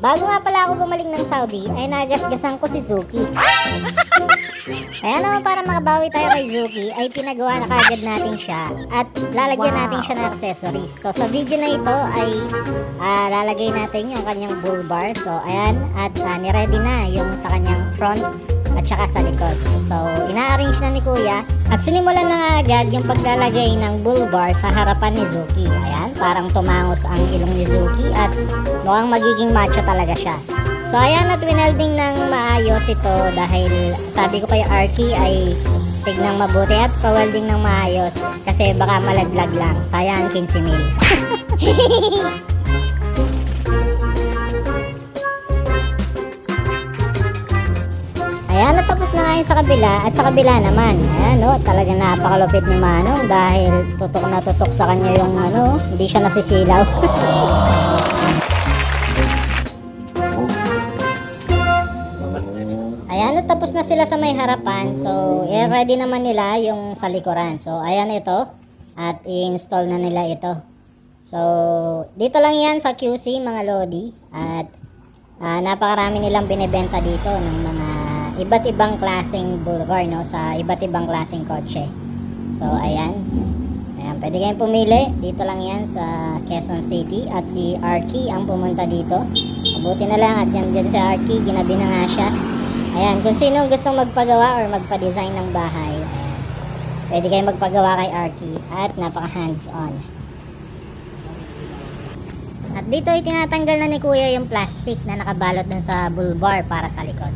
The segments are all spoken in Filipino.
Bago nga pala ako bumalik ng Saudi, ay nagasgasan ko si Zuki. Kaya naman para makabawi tayo kay Zuki, ay pinagawa na kagad natin siya at lalagyan natin siya ng accessories. So sa video na ito ay lalagay natin yung kanyang bull bar. So ayan, at niready na yung sa kanyang front at saka sa likod. So ina-arrange na ni Kuya at sinimulan na agad yung paglalagay ng bull bar sa harapan ni Zuki. Ayan, parang tumangos ang ilong ni Zuki at mukhang magiging macho talaga siya. So ayan, at winelding ng maayos ito dahil sabi ko kay Arky ay tignang mabuti at pa-welding ng maayos kasi baka malaglag lang. Sayang 15,000. Ayan, natapos na nga yun sa kabila at sa kabila naman. Ayan, talagang napakalupit ni Manong dahil tutok na tutok sa kanya yung hindi siya nasisilaw. Ayan, natapos na sila sa may harapan. So, ready naman nila yung sa likuran. So, ayan ito. At i-install na nila ito. So, dito lang yan sa QC mga Lodi. At napakarami nilang binibenta dito ng mga iba't ibang klaseng bull bar, sa iba't ibang klaseng kotse. So, ayan. Ayan, pwede kayong pumili. Dito lang yan sa Quezon City. At si Arky ang pumunta dito. Mabuti na lang at dyan si Arky, ginabi na nga siya. Ayan, kung sino gustong magpagawa or magpa-design ng bahay, ayan, pwede kayong magpagawa kay Arky at napaka hands-on. At dito ay tinatanggal na ni Kuya yung plastic na nakabalot dun sa bull bar para sa likod.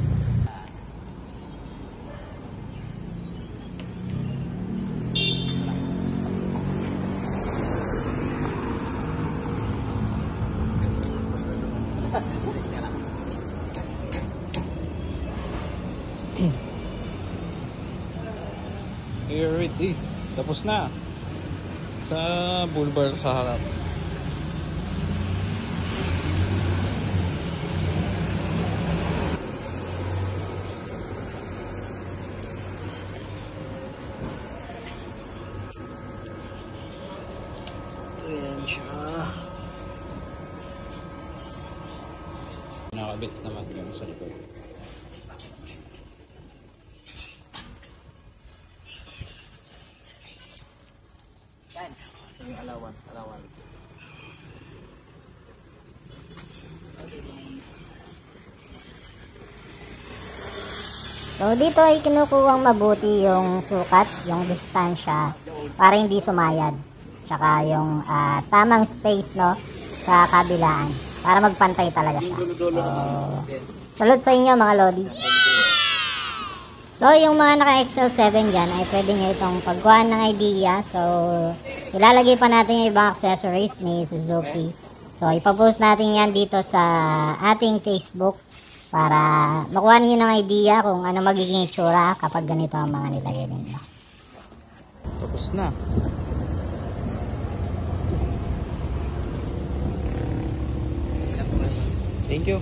Here it is. Tapos na. Sa bull bar sa harap. Ayan siya. Nakabit naman yung sa likod. Allowance. So dito ay kinukuhang mabuti yung sukat, yung distansya para hindi sumayad. Tsaka yung tamang space sa kabilaan para magpantay talaga siya. So salute sa inyo mga Lodi. So yung mga naka XL7 dyan ay pwede nyo itong pagkuhan ng idea. So ilalagay pa natin yung ibang accessories ni Suzuki. So ipapost natin yan dito sa ating Facebook para makuha niyo ng idea kung ano magiging itsura kapag ganito ang mga nilagay ninyo. Tapos na. Thank you.